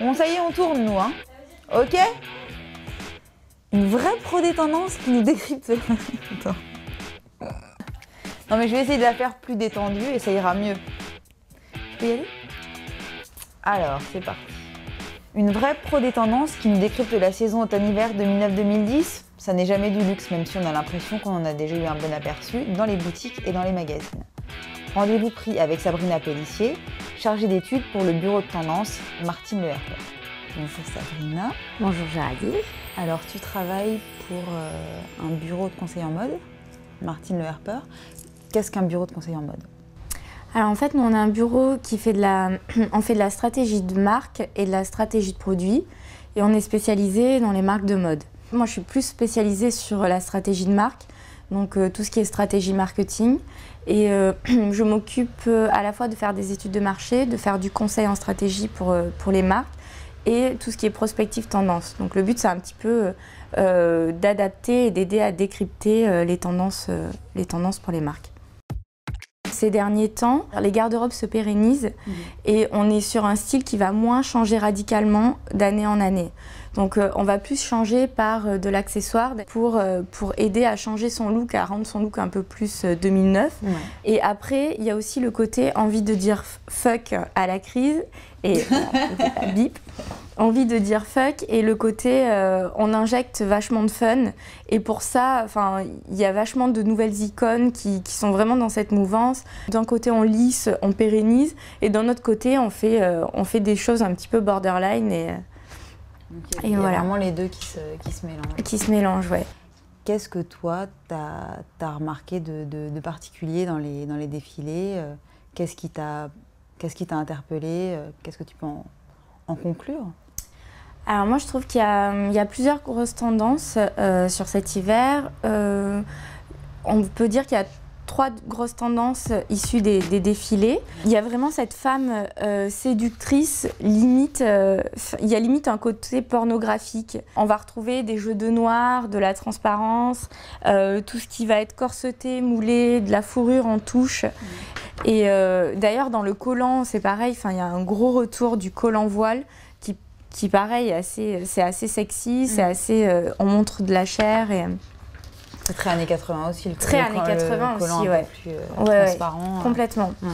Bon, ça y est, on tourne, nous, hein. Ok? Une vraie pro des tendances qui nous décrypte. Attends. Non, mais je vais essayer de la faire plus détendue et ça ira mieux. Je peux y aller? Alors, c'est parti. Une vraie pro des tendances qui nous décrypte la saison automne-hiver 2009-2010. Ça n'est jamais du luxe, même si on a l'impression qu'on en a déjà eu un bon aperçu dans les boutiques et dans les magazines. Rendez-vous pris avec Sabrina Pellissier, chargée d'études pour le bureau de tendance Martine Le Herper. Bonjour Sabrina. Bonjour Géraldine. Alors tu travailles pour un bureau de conseil en mode, Martine Le Herper. Qu'est-ce qu'un bureau de conseil en mode? Alors en fait, nous on a un bureau qui fait on fait de la stratégie de marque et de la stratégie de produit et on est spécialisé dans les marques de mode. Moi je suis plus spécialisée sur la stratégie de marque, donc tout ce qui est stratégie marketing. Et je m'occupe à la fois de faire des études de marché, de faire du conseil en stratégie pour les marques et tout ce qui est prospective tendance. Donc le but c'est un petit peu d'adapter et d'aider à décrypter les tendances pour les marques. Ces derniers temps, les garde-robes se pérennisent et on est sur un style qui va moins changer radicalement d'année en année. Donc on va plus changer par de l'accessoire pour aider à changer son look, à rendre son look un peu plus 2009. Ouais. Et après, il y a aussi le côté envie de dire fuck à la crise et bip. Envie de dire fuck et le côté on injecte vachement de fun et pour ça il y a vachement de nouvelles icônes qui sont vraiment dans cette mouvance. D'un côté on lisse, on pérennise et d'un autre côté on fait des choses un petit peu borderline et il y a vraiment les deux qui se mélangent. Qui se mélangent, ouais. Qu'est-ce que toi t'as remarqué de particulier dans les défilés? Qu'est-ce qui t'a interpellé? Qu'est-ce que tu peux en conclure? Alors moi je trouve qu'il y a plusieurs grosses tendances sur cet hiver. On peut dire qu'il y a 3 grosses tendances issues des défilés. Il y a vraiment cette femme séductrice, limite, il y a limite un côté pornographique. On va retrouver des jeux de noir, de la transparence, tout ce qui va être corseté, moulé, de la fourrure en touche. Et d'ailleurs dans le collant c'est pareil, il y a un gros retour du collant voile qui pareil, c'est assez sexy, c'est assez, on montre de la chair et... C'est très années 80 aussi, le très années 80 aussi, ouais. Plus transparent. Ouais, complètement. Ouais.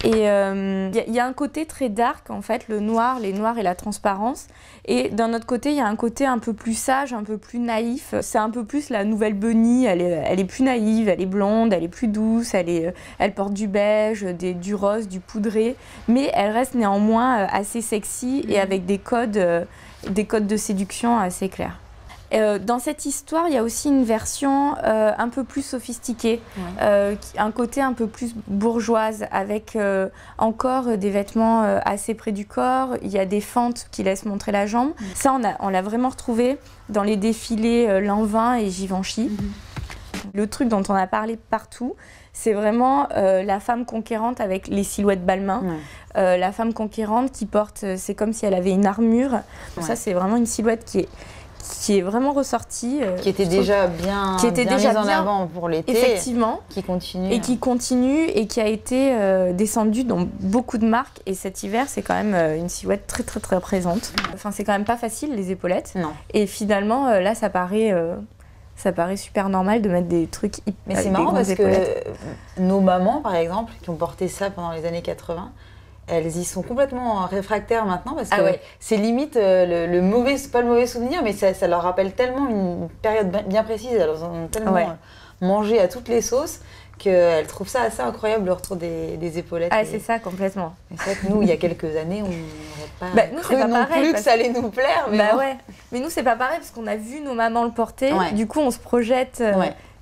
Et il y a un côté très dark en fait, les noirs et la transparence. Et d'un autre côté, il y a un côté un peu plus sage, un peu plus naïf. C'est un peu plus la nouvelle Bunny, elle est plus naïve, elle est blonde, elle est plus douce, elle porte du beige, du rose, du poudré. Mais elle reste néanmoins assez sexy et avec des codes de séduction assez clairs. Dans cette histoire, il y a aussi une version un peu plus sophistiquée, un côté un peu plus bourgeoise, avec encore des vêtements assez près du corps. Il y a des fentes qui laissent montrer la jambe. Ça, on l'a vraiment retrouvé dans les défilés Lanvin et Givenchy. Le truc dont on a parlé partout, c'est vraiment la femme conquérante avec les silhouettes Balmain. La femme conquérante qui porte, c'est comme si elle avait une armure. Ça, c'est vraiment une silhouette qui est vraiment ressortie. Qui était déjà bien mise en avant pour l'été. Effectivement. Qui continue. Et qui continue et qui a été descendue dans beaucoup de marques. Et cet hiver, c'est quand même une silhouette très très très présente. Enfin, c'est quand même pas facile, les épaulettes. Non. Et finalement, là, ça paraît super normal de mettre des trucs hyper. Mais c'est marrant parce que nos mamans, par exemple, qui ont porté ça pendant les années 80, elles y sont complètement réfractaires maintenant parce que c'est limite le mauvais, pas le mauvais souvenir, mais ça leur rappelle tellement une période bien précise. Elles ont tellement mangé à toutes les sauces qu'elles trouvent ça assez incroyable le retour des épaulettes. Ah, c'est ça, complètement. En fait, nous, il y a quelques années, on n'aurait pas cru non plus que ça allait nous plaire. Mais mais nous, c'est pas pareil parce qu'on a vu nos mamans le porter. Du coup, on se projette.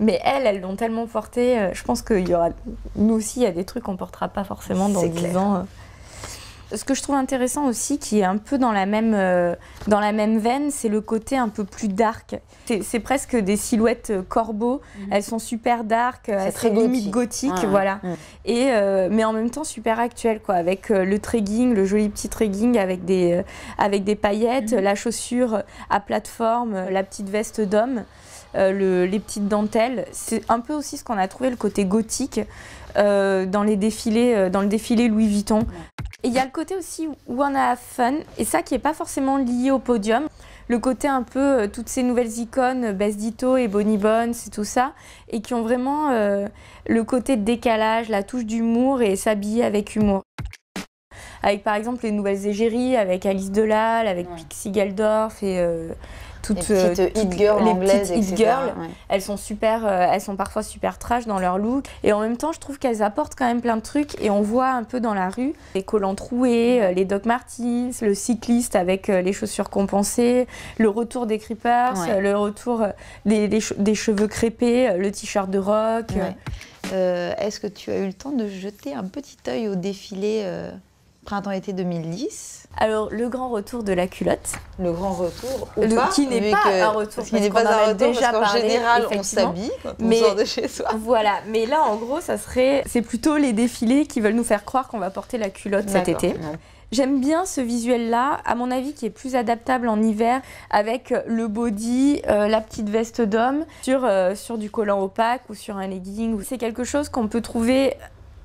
Mais elles l'ont tellement porté. Je pense qu'il y aura... Nous aussi, il y a des trucs qu'on portera pas forcément dans 10 ans. Ce que je trouve intéressant aussi, qui est un peu dans la même veine, c'est le côté un peu plus dark. C'est presque des silhouettes corbeaux. Elles sont super dark, assez limite gothique, voilà. Et mais en même temps super actuelles, quoi, avec le tregging, le joli petit tregging avec des paillettes, la chaussure à plateforme, la petite veste d'homme, les petites dentelles. C'est un peu aussi ce qu'on a trouvé, le côté gothique dans le défilé Louis Vuitton. Et il y a le côté aussi wanna have fun, et ça qui n'est pas forcément lié au podium. Le côté un peu, toutes ces nouvelles icônes, Best Ditto et Bonnie Bones et tout ça, et qui ont vraiment le côté de décalage, la touche d'humour et s'habiller avec humour. Avec par exemple les nouvelles égéries, avec Alice Delal, avec Pixie Geldorf et toutes les petites hit girls anglaises, petites hit girls, ouais. elles sont super, elles sont parfois super trash dans leur look. Et en même temps, je trouve qu'elles apportent quand même plein de trucs. Et on voit un peu dans la rue les collants troués, les Doc Martens, le cycliste avec les chaussures compensées, le retour des creepers, le retour des cheveux crêpés, le t-shirt de rock. Ouais. Est-ce que tu as eu le temps de jeter un petit œil au défilé printemps-été 2010? Alors, le grand retour de la culotte. Le grand retour, ou pas, qui n'est pas un retour, qui n'est pas un retour, déjà parce qu'en général, on effectivement. s'habille quand on sort de chez soi. Voilà, mais là, en gros, c'est plutôt les défilés qui veulent nous faire croire qu'on va porter la culotte cet été. Non. J'aime bien ce visuel-là, à mon avis, qui est plus adaptable en hiver, avec le body, la petite veste d'homme, sur du collant opaque ou sur un legging. C'est quelque chose qu'on peut trouver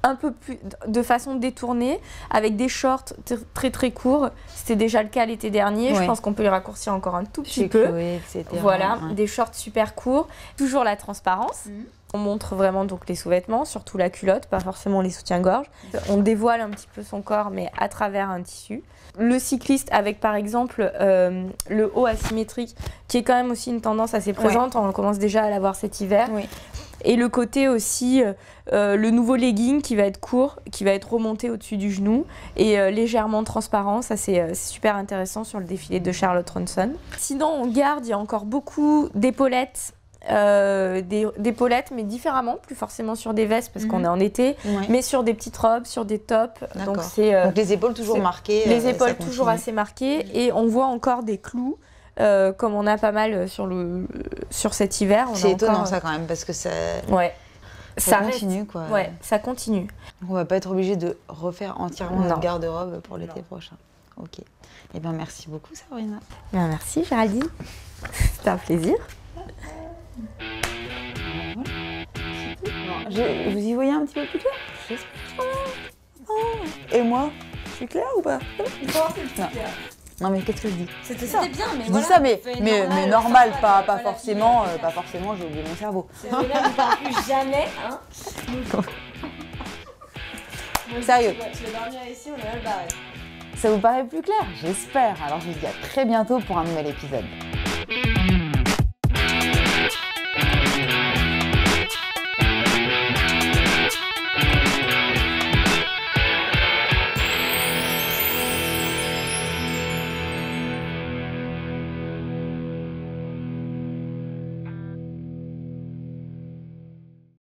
un peu plus de façon détournée, avec des shorts très très courts. C'était déjà le cas l'été dernier. Je pense qu'on peut les raccourcir encore un tout petit peu. Chloé, etc. Voilà, des shorts super courts. Toujours la transparence. On montre vraiment donc les sous-vêtements, surtout la culotte, pas forcément les soutiens-gorge. On dévoile un petit peu son corps, mais à travers un tissu. Le cycliste avec par exemple le haut asymétrique, qui est quand même aussi une tendance assez présente. On commence déjà à l'avoir cet hiver. Et le côté aussi, le nouveau legging qui va être court, qui va être remonté au-dessus du genou et légèrement transparent. Ça, c'est super intéressant sur le défilé de Charlotte Ronson. Sinon, on garde, il y a encore beaucoup d'épaulettes. D'épaulettes, mais différemment, plus forcément sur des vestes parce qu'on est en été, mais sur des petites robes, sur des tops. Donc les épaules toujours marquées. Les épaules toujours assez marquées et on voit encore des clous. Comme on a pas mal sur cet hiver. C'est étonnant ça quand même parce que ça... Ça continue quoi. Ouais, ça continue. On va pas être obligé de refaire entièrement notre garde-robe pour l'été prochain. Ok. Eh bien merci beaucoup Sabrina. Bien, merci Géraldine. C'était un plaisir. Vous y voyez un petit peu plus clair? Et moi, je suis claire ou pas? Non mais qu'est-ce que je dis? C'était ça. C'était bien, mais je dis ça, mais normal, pas forcément, pas forcément. J'ai oublié mon cerveau. C'est vrai, on ne parle plus jamais, hein. Sérieux. Tu vas dormir ici, on est mal barré. Ça vous paraît plus clair? J'espère. Alors je vous dis à très bientôt pour un nouvel épisode.